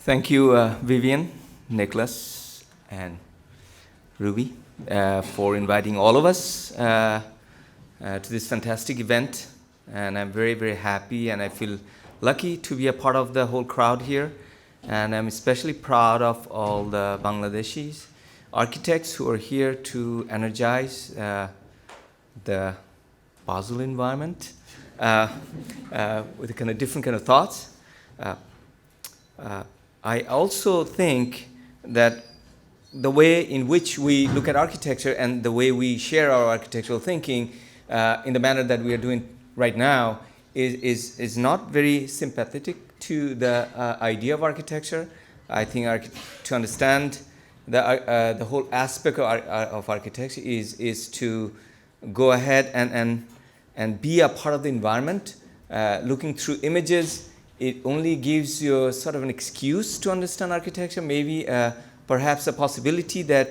Thank you, Vivian, Niklaus, and Ruby, for inviting all of us to this fantastic event. And I'm very, very happy, and I feel lucky to be a part of the whole crowd here. And I'm especially proud of all the Bangladeshi architects who are here to energize the Basel environment with a kind of different kind of thoughts. I also think that the way in which we look at architecture and the way we share our architectural thinking in the manner that we are doing right now is not very sympathetic to the idea of architecture. I think to understand the whole aspect of architecture is to go ahead and be a part of the environment, looking through images. It only gives you sort of an excuse to understand architecture, maybe perhaps a possibility that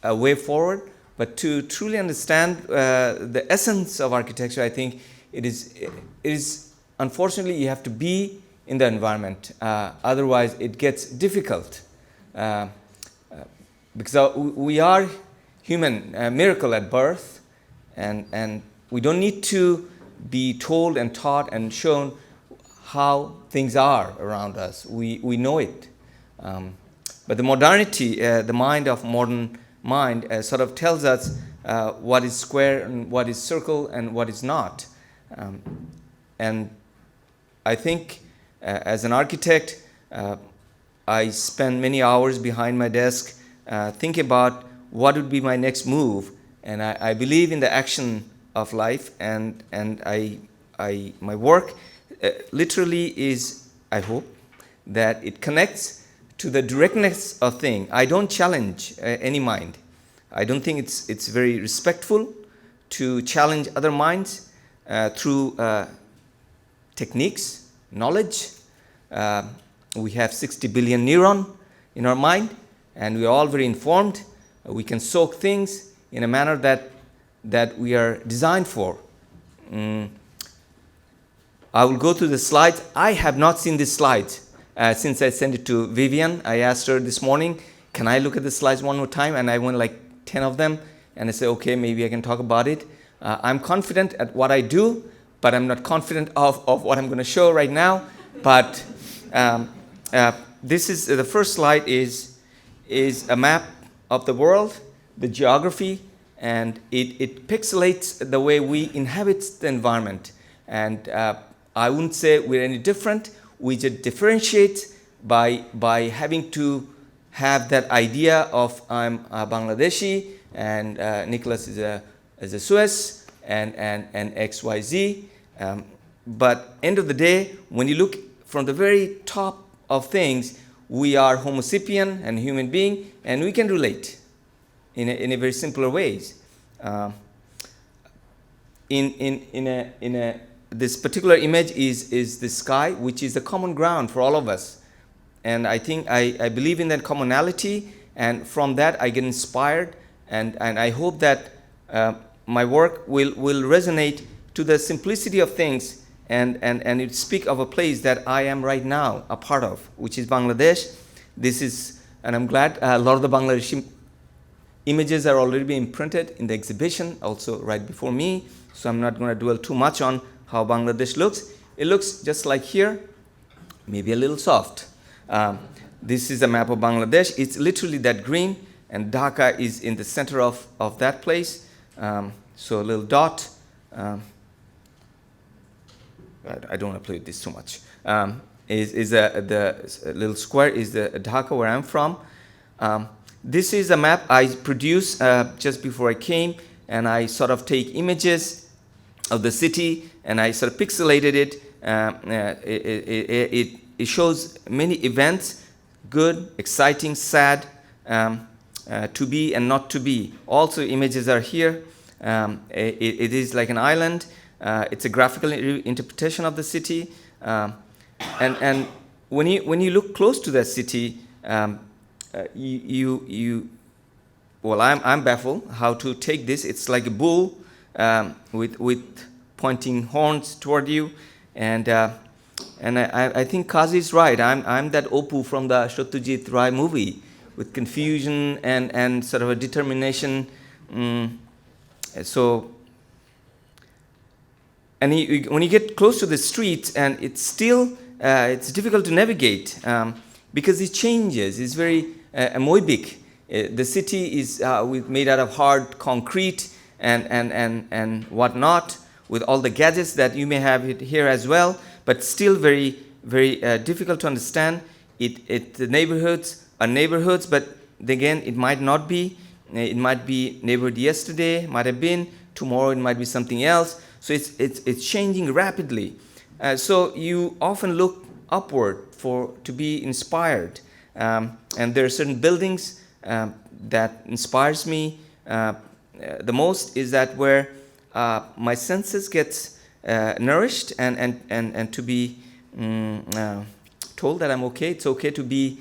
a way forward. But to truly understand the essence of architecture, I think it is unfortunately you have to be in the environment. Otherwise, it gets difficult because we are human, a miracle at birth, and we don't need to be told and taught and shown how things are around us. We know it. But the modernity, the mind of modern mind sort of tells us what is square and what is circle and what is not. And I think as an architect, I spend many hours behind my desk thinking about what would be my next move. And I believe in the action of life, and my work literally is, I hope, that it connects to the directness of thing. I don't challenge any mind. I don't think it's very respectful to challenge other minds through techniques, knowledge. We have 60 billion neurons in our mind, and we are all very informed. We can soak things in a manner that we are designed for. I will go through the slides. I have not seen these slides since I sent it to Vivian. I asked her this morning, can I look at the slides one more time? And I went like 10 of them. And I said, okay, maybe I can talk about it. I'm confident at what I do, but I'm not confident of what I'm going to show right now. But this is the first slide is a map of the world, the geography, and it pixelates the way we inhabit the environment. And I wouldn't say we're any different. We just differentiate by having to have that idea of I'm a Bangladeshi and Niklaus is a Swiss and XYZ. But end of the day, when you look from the very top of things, we are Homo sapien and human being, and we can relate in a very simpler ways. This particular image is the sky, which is the common ground for all of us. And I think I believe in that commonality, and from that I get inspired, and I hope that my work will resonate to the simplicity of things, and it speak of a place that I am right now a part of, which is Bangladesh. This is, and I'm glad a lot of the Bangladeshi images are already being printed in the exhibition, also right before me, so I'm not going to dwell too much on how Bangladesh looks. It looks just like here, maybe a little soft. This is a map of Bangladesh. It's literally that green, and Dhaka is in the center of that place. So a little dot. I don't want to play with this too much. The little square is the Dhaka where I'm from. This is a map I produced just before I came, and I sort of take images of the city, and I sort of pixelated it. It shows many events, good, exciting, sad, to be and not to be. Also, images are here. It is like an island. It's a graphical interpretation of the city. And when you look close to that city, well, I'm baffled how to take this. It's like a bull with pointing horns toward you, and And I think Kazi is right. I'm that Opu from the Satyajit Ray movie, with confusion and sort of a determination. So, and when you get close to the streets, and it's still it's difficult to navigate because it changes. It's very amoebic. The city is made out of hard concrete and whatnot, with all the gadgets that you may have here as well, but still very, very difficult to understand. The neighborhoods are neighborhoods, but again, it might not be. It might be neighborhood yesterday, might have been, tomorrow it might be something else. So it's changing rapidly. So you often look upward to be inspired. And there are certain buildings that inspires me the most, is that where my senses gets nourished and to be told that I'm okay. It's okay to be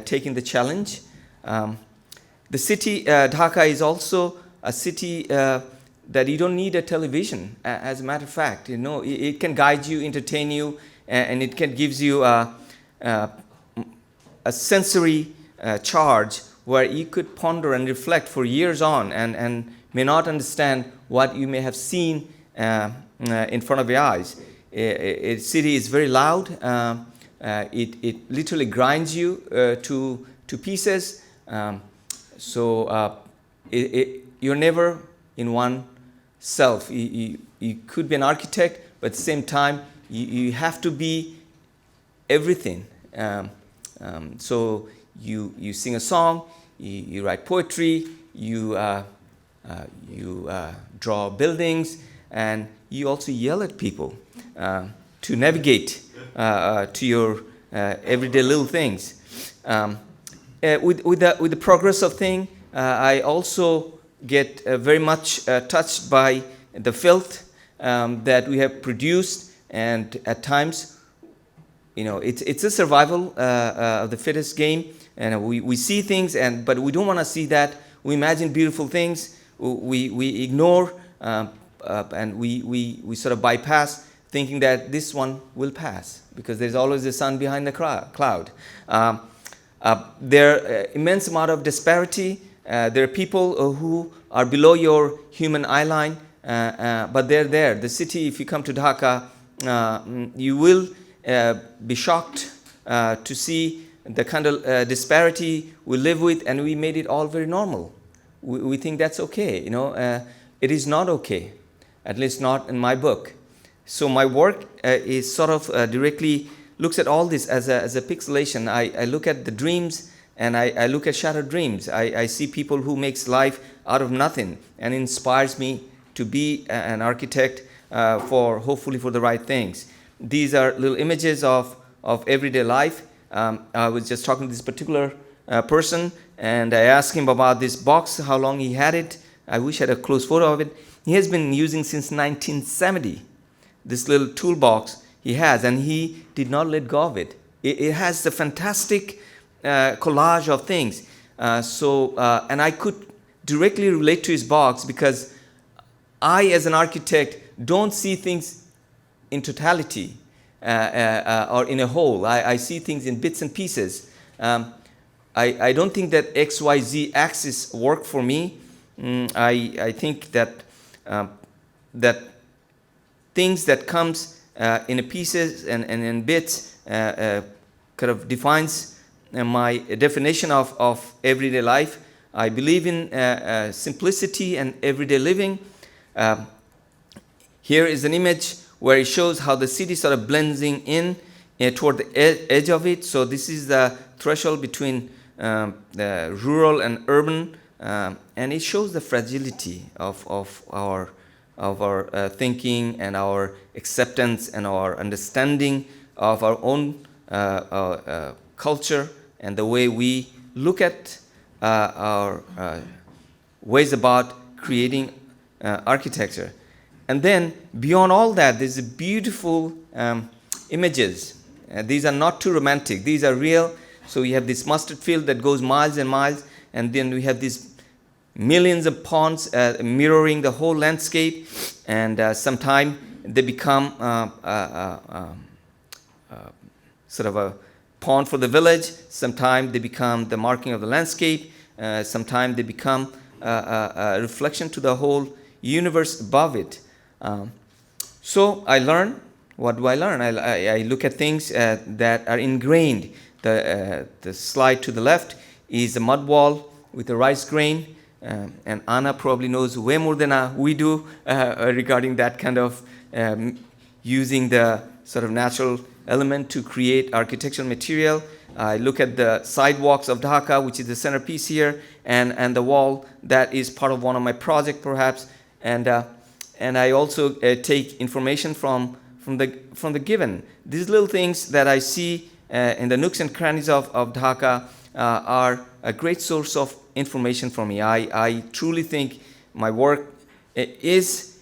taking the challenge. The city, Dhaka, is also a city that you don't need a television. As a matter of fact, it can guide you, entertain you, and it can gives you a sensory charge where you could ponder and reflect for years on, and may not understand what you may have seen in front of your eyes. A city is very loud. It literally grinds you to pieces. So you're never in one self. You could be an architect, but at the same time, you have to be everything. So you sing a song, you write poetry, you draw buildings, and you also yell at people to navigate to your everyday little things. With the progress of thing, I also get very much touched by the filth that we have produced, and at times, it's a survival of the fittest game, and we see things, but we don't want to see that. We imagine beautiful things, we ignore, and we sort of bypass, thinking that this one will pass because there's always the sun behind the cloud. There are immense amount of disparity. There are people who are below your human eye line, but they're there. The city, if you come to Dhaka, you will be shocked to see the kind of disparity we live with, and we made it all very normal. We think that's okay. It is not okay, at least not in my book. So my work is sort of directly looks at all this as a pixelation. I look at the dreams, and I look at shattered dreams. I see people who makes life out of nothing, and inspires me to be an architect hopefully for the right things. These are little images of everyday life. I was just talking to this particular person, and I asked him about this box, how long he had it. I wish I had a close photo of it. He has been using since 1970, this little toolbox he has, and he did not let go of it. It has a fantastic collage of things. And I could directly relate to his box, because I, as an architect, don't see things in totality or in a whole. I see things in bits and pieces. I don't think that XYZ axis work for me. I think that that things that comes in pieces and in bits kind of defines my definition of everyday life. I believe in simplicity and everyday living. Here is an image where it shows how the city sort of blends in toward the edge of it. So this is the threshold between the rural and urban, and it shows the fragility of our thinking and our acceptance and our understanding of our own culture, and the way we look at our ways about creating architecture. And then beyond all that, there's beautiful images. These are not too romantic. These are real. So we have this mustard field that goes miles and miles, and then we have these millions of ponds mirroring the whole landscape, and sometimes they become sort of a pawn for the village. Sometimes they become the marking of the landscape. Sometimes they become a reflection to the whole universe above it. So I learn. What do I learn? I look at things that are ingrained. The slide to the left is a mud wall with a rice grain. And Anna probably knows way more than we do regarding that kind of using the sort of natural element to create architectural material. I look at the sidewalks of Dhaka, which is the centerpiece here, and the wall that is part of one of my projects, perhaps. And I also take information from the given. These little things that I see in the nooks and crannies of Dhaka are a great source of information for me. I truly think my work is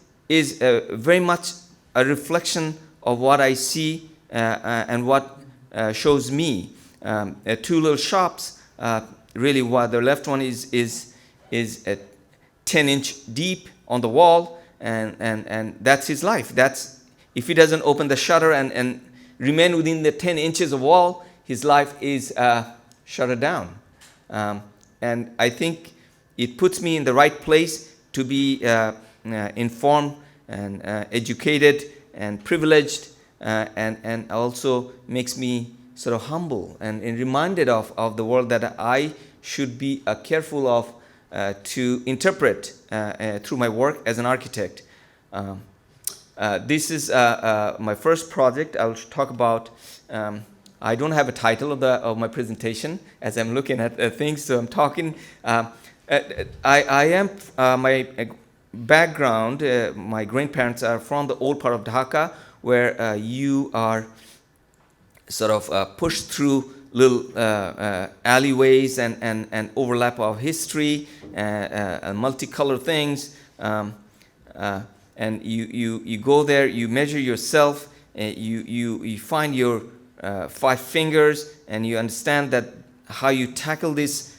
very much a reflection of what I see and what shows me. Two little shops. Really, what the left one is a 10-inch deep on the wall, and that's his life. That's if he doesn't open the shutter and remain within the 10 inches of wall, his life is shuttered down. And I think it puts me in the right place to be informed and educated and privileged, and also makes me sort of humble and reminded of the world that I should be careful of to interpret through my work as an architect. This is my first project. I will talk about. I don't have a title of my presentation as I'm looking at things, so I'm talking. My background, my grandparents are from the old part of Dhaka, where you are sort of pushed through little alleyways and overlap of history, multicolored things. And you go there, you measure yourself, you find your 5 fingers, and you understand that how you tackle this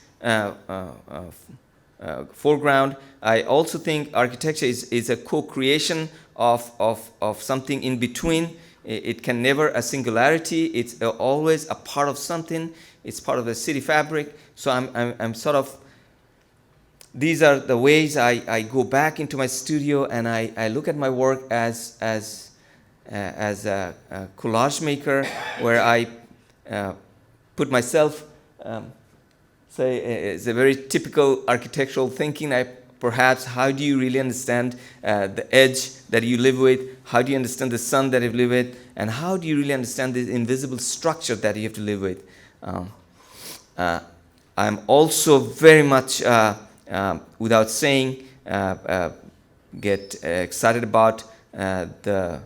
foreground. I also think architecture is a co-creation of something in between. It can never a singularity. It's always a part of something. It's part of the city fabric. So I'm sort of. These are the ways I go back into my studio and I look at my work as a collage maker, where I put myself, say, it's a very typical architectural thinking. Perhaps, how do you really understand the edge that you live with? How do you understand the sun that you live with? And how do you really understand the invisible structure that you have to live with? I'm also very much, without saying, get excited about the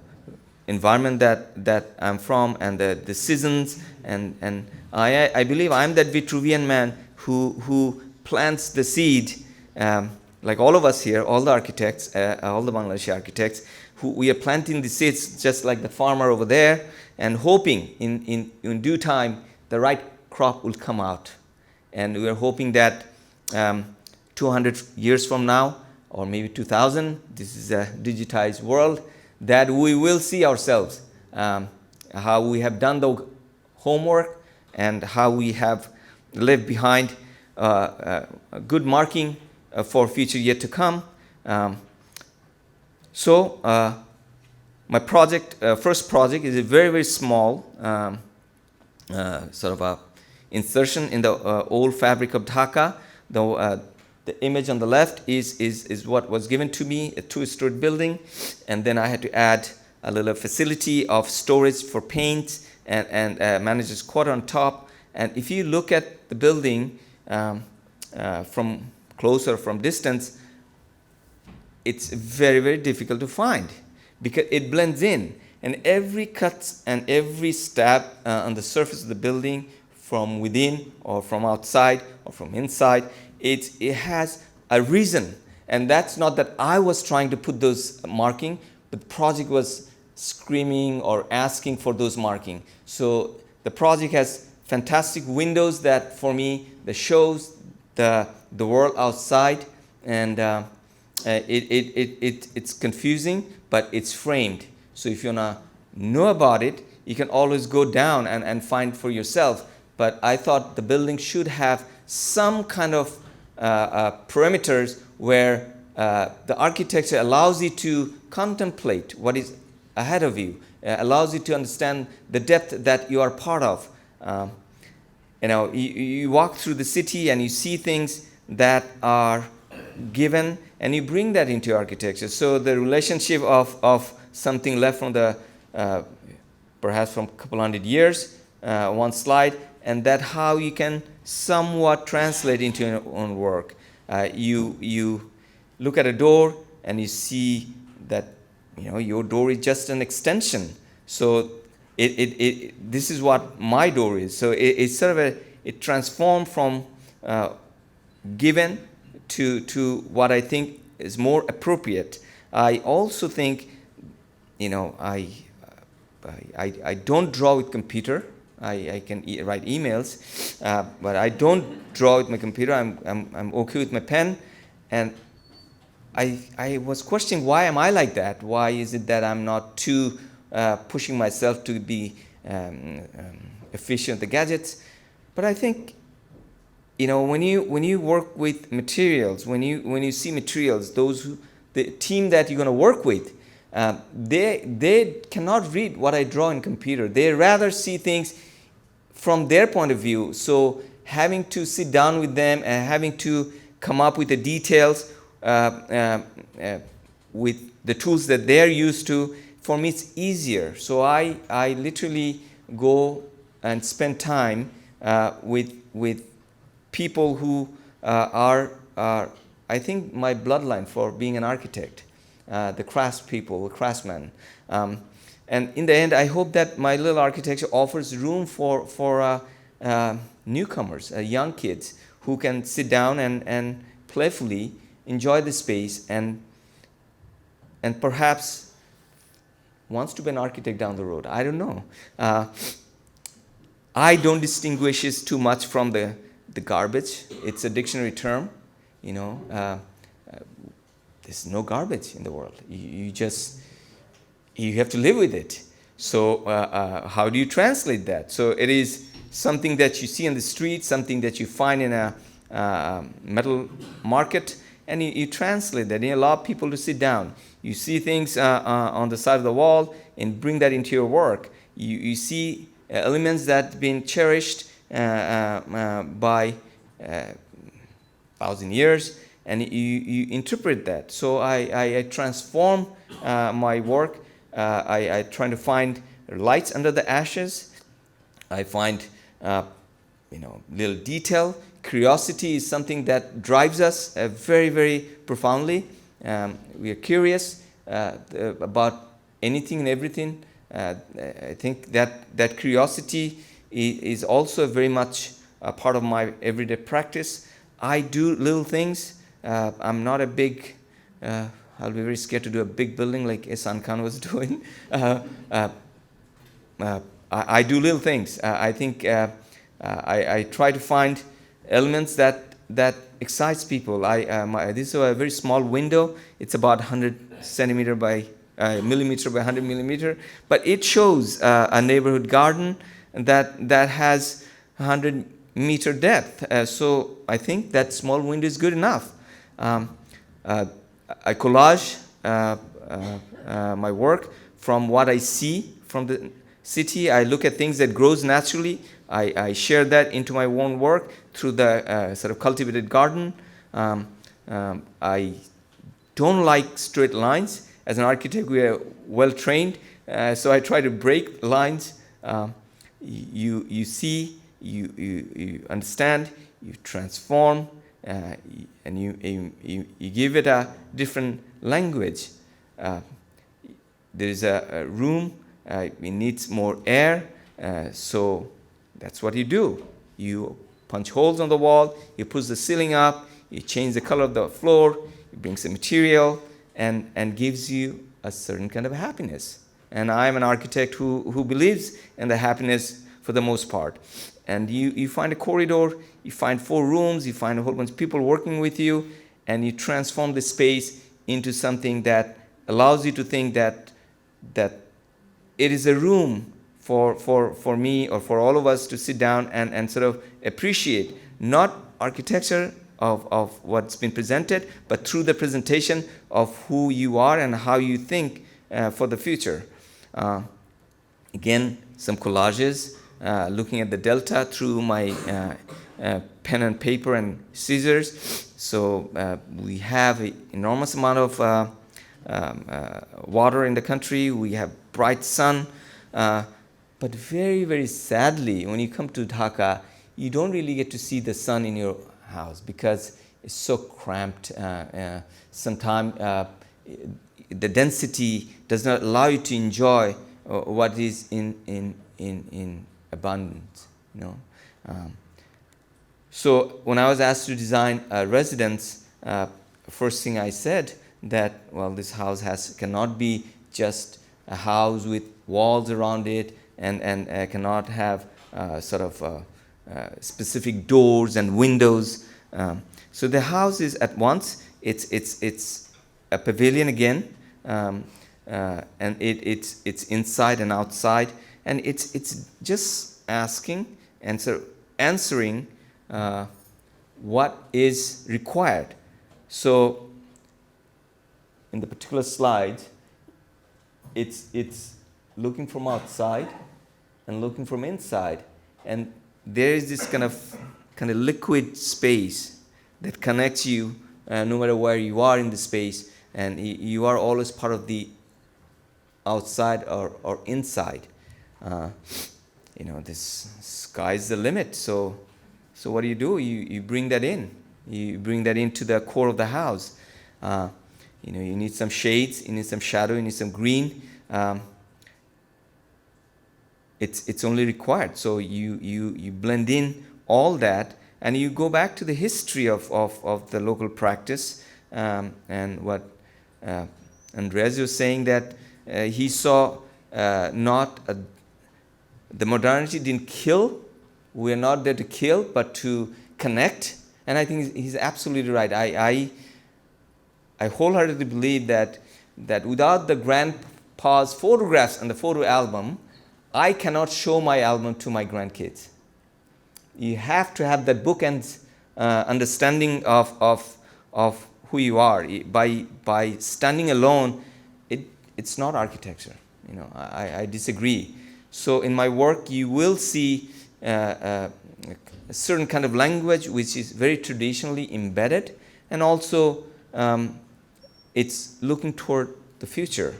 environment that I'm from and the seasons, and I believe I'm that Vitruvian man who plants the seed, like all of us here, all the architects, all the Bangladeshi architects, who we are planting the seeds just like the farmer over there, and hoping in due time the right crop will come out. And we are hoping that 200 years from now, or maybe 2000, this is a digitized world, that we will see ourselves, how we have done the homework and how we have left behind a good marking for future yet to come. So my project, first project, is a very, very small sort of a insertion in the old fabric of Dhaka. The image on the left is what was given to me, a 2-story building, and then I had to add a little facility of storage for paint and manager's quarter on top. And if you look at the building from closer, from distance, it's very, very difficult to find because it blends in. And every cut and every stab on the surface of the building, from within or from outside or from inside, it has a reason. And that's not that I was trying to put those marking, but the project was screaming or asking for those marking. So the project has fantastic windows that, for me, that shows the world outside, and it's confusing, but it's framed. So if you wanna know about it, you can always go down and find for yourself. But I thought the building should have some kind of parameters where the architecture allows you to contemplate what is ahead of you, allows you to understand the depth that you are part of. You walk through the city and you see things that are given, and you bring that into architecture. So the relationship of something left from the perhaps from a couple hundred years, one slide, and that how you can somewhat translate into your own work. You look at a door and you see that your door is just an extension. So this is what my door is. So it's sort of it transformed from given to what I think is more appropriate. I also think, I don't draw with computer. I can write emails, but I don't draw with my computer. I'm okay with my pen, and I was questioning, why am I like that? Why is it that I'm not too pushing myself to be efficient with the gadgets? But I think, when you work with materials, when you see materials, the team that you're going to work with, they cannot read what I draw in computer. They rather see things from their point of view. So having to sit down with them and having to come up with the details with the tools that they're used to, for me it's easier. So I literally go and spend time with people who are I think my bloodline for being an architect, the craftsmen. And in the end, I hope that my little architecture offers room for newcomers, young kids who can sit down and playfully enjoy the space and perhaps wants to be an architect down the road. I don't know. I don't distinguish this too much from the garbage. It's a dictionary term. There's no garbage in the world. You have to live with it. So how do you translate that? So it is something that you see on the street, something that you find in a metal market, and you translate that. You allow people to sit down. You see things on the side of the wall and bring that into your work. You see elements that have been cherished by 1,000 years, and you interpret that. So I transform my work. I try to find lights under the ashes. I find little detail. Curiosity is something that drives us very, very profoundly. We are curious about anything and everything. I think that curiosity is also very much a part of my everyday practice. I do little things. I'm not a big, I'll be very scared to do a big building like Ehsan Khan was doing. I do little things. I think I try to find elements that excites people. This is a very small window. It's about 100 centimeter by millimeter by 100 millimeter, but it shows a neighborhood garden that has 100-meter depth. So I think that small window is good enough. I collage my work from what I see from the city. I look at things that grows naturally. I share that into my own work through the sort of cultivated garden. I don't like straight lines. As an architect, we are well trained, so I try to break lines. You see, you understand, you transform, and you give it a different language. There is a room, it needs more air, so that's what you do. You punch holes on the wall, you push the ceiling up, you change the color of the floor, you bring some material, and gives you a certain kind of happiness. And I'm an architect who believes in the happiness for the most part. And you find a corridor, you find 4 rooms, you find a whole bunch of people working with you, and you transform the space into something that allows you to think that it is a room for me or for all of us to sit down and sort of appreciate not architecture of what's been presented, but through the presentation of who you are and how you think for the future. Again, some collages, looking at the delta through my pen and paper and scissors. So we have an enormous amount of water in the country. We have bright sun. But very, very sadly, when you come to Dhaka, you don't really get to see the sun in your house because it's so cramped. Sometimes the density does not allow you to enjoy what is in abundance. So when I was asked to design a residence, first thing I said that, well, this house cannot be just a house with walls around it and cannot have sort of specific doors and windows. So the house is at once, it's a pavilion again, and it's inside and outside, and it's just asking and so answering what is required. So in the particular slide, it's looking from outside and looking from inside, and there is this kind of liquid space that connects you no matter where you are in the space, and you are always part of the outside or inside. This sky's the limit. So what do? You bring that in. You bring that into the core of the house. You need some shades, you need some shadow, you need some green. It's only required. So you blend in all that, and you go back to the history of the local practice, and what Andreas was saying, that he saw the modernity didn't kill. We're not there to kill, but to connect. And I think he's absolutely right. I wholeheartedly believe that without the grandpa's photographs and the photo album, I cannot show my album to my grandkids. You have to have that bookend understanding of who you are. By standing alone, it's not architecture. I disagree. So in my work, you will see a certain kind of language which is very traditionally embedded, and also it's looking toward the future.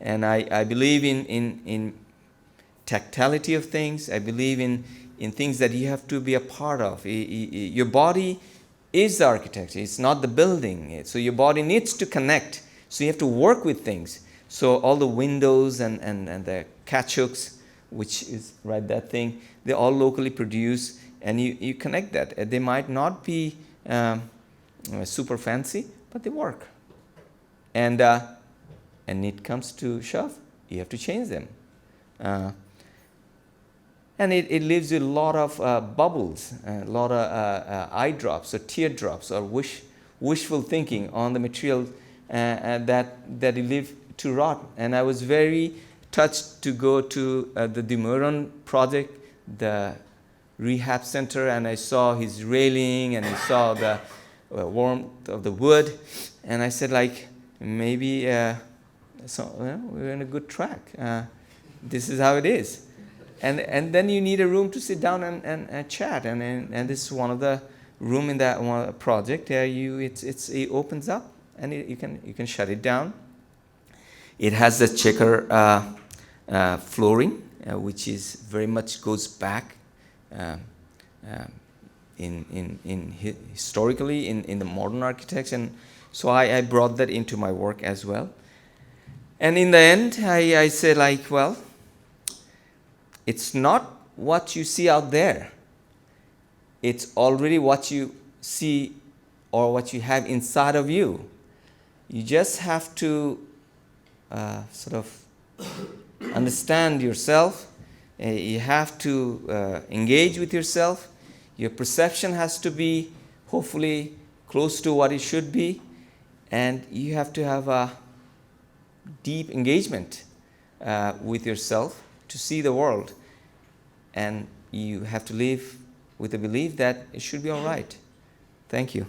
And I believe in tactility of things. I believe in things that you have to be a part of. Your body is the architecture. It's not the building. So your body needs to connect. So you have to work with things. So all the windows and the catch hooks, which is that thing, they're all locally produced, and you connect that. They might not be super fancy, but they work. And it comes to shove, you have to change them. And it leaves you a lot of bubbles, a lot of eye drops or tear drops or wishful thinking on the material that you leave to rot. And I was very touched to go to the Dimuron project, the rehab center, and I saw his railing and I saw the warmth of the wood, and I said, maybe we're in a good track. This is how it is. And then you need a room to sit down and chat, and this is one of the room in that one project. It opens up, and you can shut it down. It has the checker flooring, which is very much goes back historically in the modern architects, and so I brought that into my work as well. And in the end, I said, well, it's not what you see out there. It's already what you see or what you have inside of you. You just have to sort of understand yourself. You have to engage with yourself. Your perception has to be hopefully close to what it should be. And you have to have a deep engagement with yourself to see the world. And you have to live with the belief that it should be all right. Thank you.